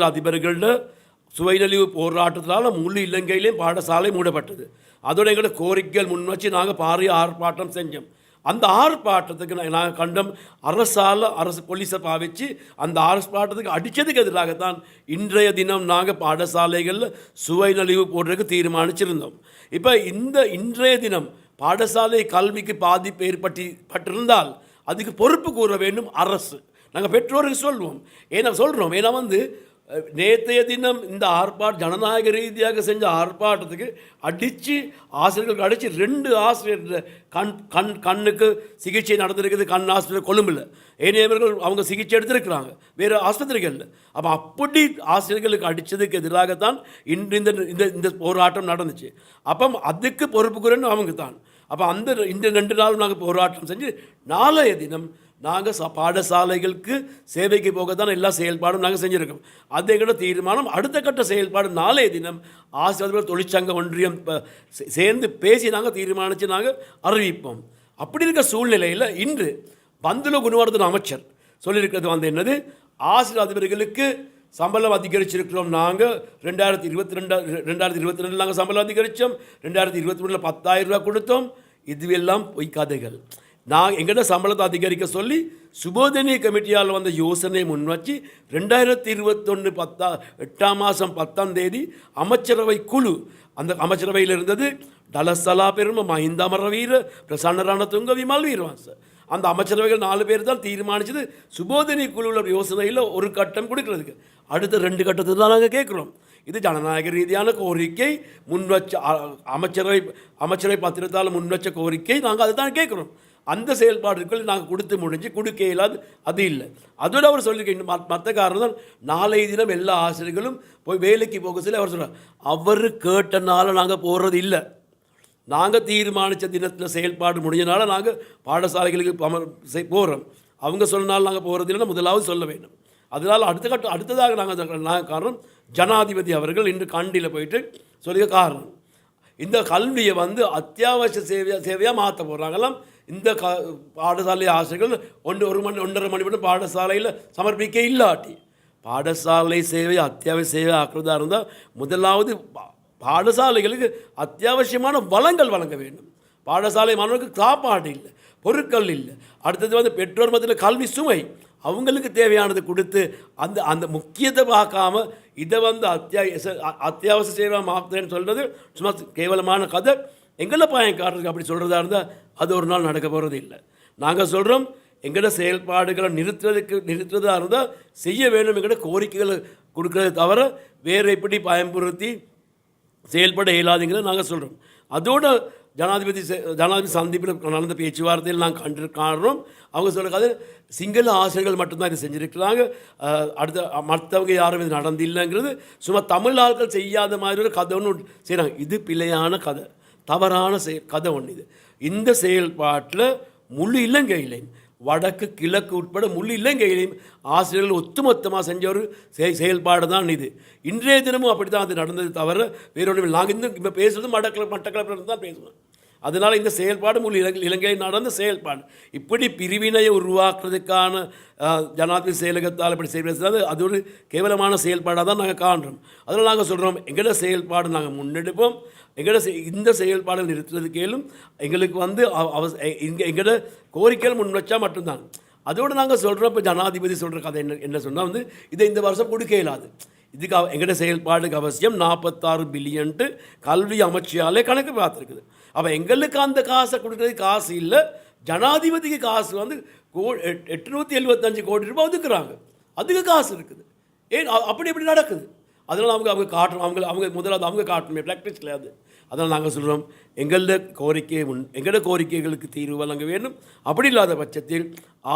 அதிபர்கள சுவைநலிவு போராட்டத்தினால முழு இலங்கையிலேயும் பாடசாலை மூடப்பட்டது. அதோட எங்களோட கோரிக்கைகள் முன் வச்சு நாங்கள் பாரிய ஆர்ப்பாட்டம் செஞ்சோம். அந்த ஆர்ப்பாட்டத்துக்கு நாங்கள் கண்டம் அரசு போலீஸை பாவிச்சு அந்த ஆர்ப்பாட்டத்துக்கு அடித்ததுக்கு எதிராகத்தான் இன்றைய தினம் நாங்கள் பாடசாலைகளில் சுவைநலிவு போடுறதுக்கு தீர்மானிச்சிருந்தோம். இப்போ இன்றைய தினம் பாடசாலை கல்விக்கு பாதிப்பு ஏற்பட்டிருந்தால் அதுக்கு பொறுப்பு கூற வேண்டும் அரசு. நாங்கள் பெற்றோருக்கு சொல்வோம். ஏன்னா நேற்றைய தினம் இந்த ஜனநாயக ரீதியாக செஞ்ச ஆர்ப்பாட்டத்துக்கு ஆசிரியர்களுக்கு அடித்து 2 ஆசிரியர் கண்ணுக்கு சிகிச்சை நடந்திருக்குது. கண் ஆஸ்பத்திரி கொழும்பில் ஏனையவர்கள் அவங்க சிகிச்சை எடுத்திருக்கிறாங்க வேறு ஆஸ்பத்திரிகளில். அப்போ அப்படி ஆசிரியர்களுக்கு அடித்ததுக்கு எதிராகத்தான் இன்று இந்த போராட்டம் நடந்துச்சு. அப்போ அதுக்கு பொறுப்பு கூறணும் அவங்க தான். அப்போ இந்த 2 நாள் நாங்கள் போராட்டம் செஞ்சு நாளைய தினம் நாங்கள் பாடசாலைகளுக்கு சேவைக்கு போக தான் எல்லா செயல்பாடும் நாங்கள் செஞ்சுருக்கோம். அது எங்களோட தீர்மானம். அடுத்த கட்ட செயல்பாடு நாளைய தினம் ஆசிரியர்கள் தொழிற்சங்க ஒன்றியம் சேர்ந்து பேசி நாங்கள் தீர்மானித்து நாங்கள் அறிவிப்போம். அப்படி இருக்க சூழ்நிலையில் இன்று பந்துல குணவர்தன அமைச்சர் சொல்லியிருக்கிறது என்னது, ஆசிரியர் அதிபர்களுக்கு சம்பளம் அதிகரிச்சிருக்கிறோம். நாங்கள் 2022 நாங்கள் சம்பளம் அதிகரித்தோம். 2023 10,000 ரூபா கொடுத்தோம். இதுவெல்லாம் பொய் கதைகள். எங்கள்கிட்ட சம்பளத்தை அதிகரிக்க சொல்லி சுபோதனி கமிட்டியால் வந்த யோசனை முன் வச்சு 2021 8ஆம் மாதம் 10ஆம் தேதி அமைச்சரவை குழு, அந்த அமைச்சரவையில் இருந்தது டலசலா பெருமை, மஹிந்த அமரவீர, பிரசன்ன ரணதுங்க, விமல் வீரவன்ச. அந்த அமைச்சரவைகள் 4 பேர் தான் தீர்மானிச்சது சுபோதனி குழுவில் யோசனையில் ஒரு கட்டம் கொடுக்கறதுக்கு. அடுத்த 2 கட்டத்தை தான் நாங்கள் கேட்குறோம். இது ஜனநாயக ரீதியான கோரிக்கை. முன்வச்ச அமைச்சரவை பத்திரத்தால் முன்வச்ச கோரிக்கை. நாங்கள் அதை தான் கேட்குறோம். அந்த செயல்பாடுகள் நாங்கள் கொடுக்க இயலாது. அது இல்லை. அதோடு அவர் சொல்லியிருக்க மற்ற காரணம் தான் நாளைய தினம் எல்லா ஆசிரியர்களும் போய் வேலைக்கு போக சொல்லி அவர் சொல்கிறார். அவர் கேட்டனால நாங்கள் போகிறது இல்லை. நாங்கள் தீர்மானித்த தினத்தில் செயல்பாடு முடிஞ்சனால நாங்கள் பாடசாலைகளுக்கு போகிறோம். அவங்க சொன்னாலும் நாங்கள் போகிறது இல்லைன்னா முதலாவது சொல்ல வேண்டும். அதனால் அடுத்ததாக நாங்கள் காரணம் ஜனாதிபதி அவர்கள் இன்று கண்டியில் போயிட்டு சொல்லிய காரணம் இந்த கல்வியை அத்தியாவசிய சேவையாக மாற்ற போகிறாங்களாம். இந்த பாடசாலை ஆசிரியர்கள் 1.5 மணி மட்டும் பாடசாலையில் சமர்ப்பிக்க இல்லாட்டி பாடசாலை சேவை அத்தியாவசிய சேவை ஆக்குறதா இருந்தால் முதலாவது பாடசாலைகளுக்கு அத்தியாவசியமான வளங்கள் வழங்க வேண்டும். பாடசாலை மாணவர்களுக்கு சாப்பாடு இல்லை, பொருட்கள் இல்லை. அடுத்தது பெற்றோர் மத்தியில் கல்வி சுமை அவங்களுக்கு தேவையானது கொடுத்து அந்த முக்கியத்தை பார்க்காம இதை அத்தியாவசிய சேவை மாற்றுறேன்னு சொல்கிறது சும்மா கேவலமான கதை. எங்களை பாயம் காட்டுறதுக்கு அப்படி சொல்கிறதா இருந்தால் அது ஒரு நாள் நடக்க போகிறது இல்லை. நாங்கள் சொல்கிறோம், எங்களோட செயல்பாடுகளை நிறுத்துறதா இருந்தால் செய்ய வேண்டும். எங்களோட கோரிக்கைகளை கொடுக்கறத தவிர வேறு எப்படி பயன்படுத்தி செயல்பட இயலாதுங்கிறத நாங்கள் சொல்கிறோம். அதோட ஜனாதிபதி சந்திப்பில் நடந்த பேச்சுவார்த்தையில் நாங்கள் காண்றோம். அவங்க சொல்கிறாங்க சிங்கள ஆசிரியர்கள் மட்டும்தான் இது செஞ்சுருக்கிறாங்க, மற்றவங்க யாரும் இது நடந்தில்லைங்கிறது சும்மா தமிழ் ஆட்கள் செய்யாத மாதிரி ஒரு கதை ஒன்று செய்கிறாங்க. இது பிழையான கதை, தவறான கதை ஒன்று. இந்த செயல்பாட்டில் முழு இலங்கையிலையும் வடக்கு கிழக்கு உட்பட முழு இலங்கையிலையும் ஆசிரியர்கள் ஒத்துமொத்தமாக செஞ்ச ஒரு செயல்பாடு தான் இது. இன்றைய தினமும் அப்படி தான் அது நடந்தது தவிர வேறொன்று. நாங்கள் இப்போ பேசுகிறது மட்டக்களப்பில் தான் பேசுவோம். அதனால் இந்த செயல்பாடு முழு இலங்கையில் நடந்த செயல்பாடு. இப்படி பிரிவினையை உருவாக்குறதுக்கான ஜனாதிபதி செயலகத்தால் இப்படி செய்வது அது ஒரு கேவலமான செயல்பாடாக தான் நாங்கள் காண்றோம். அதனால் நாங்கள் சொல்கிறோம், எங்களோட செயல்பாடு நாங்கள் முன்னெடுப்போம். இந்த செயல்பாடு நிறுத்துறதுக்கேலும் எங்களுக்கு எங்களோட கோரிக்கைகள் முன் வச்சா மட்டும்தான். அதோடு நாங்கள் சொல்கிறோம், இப்போ ஜனாதிபதி சொல்கிற கதை என்ன சொன்னால் இதை இந்த வருஷம் கொடுக்க இயலாது. இதுக்கு எங்களோட செயல்பாடுக்கு அவசியம் 46 பில்லியன்ட்டு கல்வி அமைச்சியாலே கணக்கு பார்த்துருக்குது. அப்போ எங்களுக்கு அந்த காசை கொடுக்குறதுக்கு காசு இல்லை. ஜனாதிபதிக்கு காசு 875 கோடி ரூபாய் ஒதுக்குறாங்க. அதுக்கு காசு இருக்குது. ஏன் அப்படி எப்படி நடக்குது? அதனால் அவங்க காட்டணும். அவங்க முதலாவது அவங்க காட்டணும், ப்ராக்டிஸ் கிடையாது. அதனால் நாங்கள் சொல்கிறோம், எங்களோட கோரிக்கைகளுக்கு தீர்வு வழங்க வேண்டும். அப்படி இல்லாத பட்சத்தில்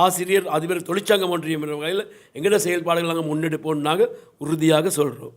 ஆசிரியர் அதிபர் தொழிற்சங்கம் ஒன்றியம் என்ற வகையில் எங்களோட செயல்பாடுகள் நாங்கள் முன்னெடுப்போம்னு நாங்கள் உறுதியாக சொல்கிறோம்.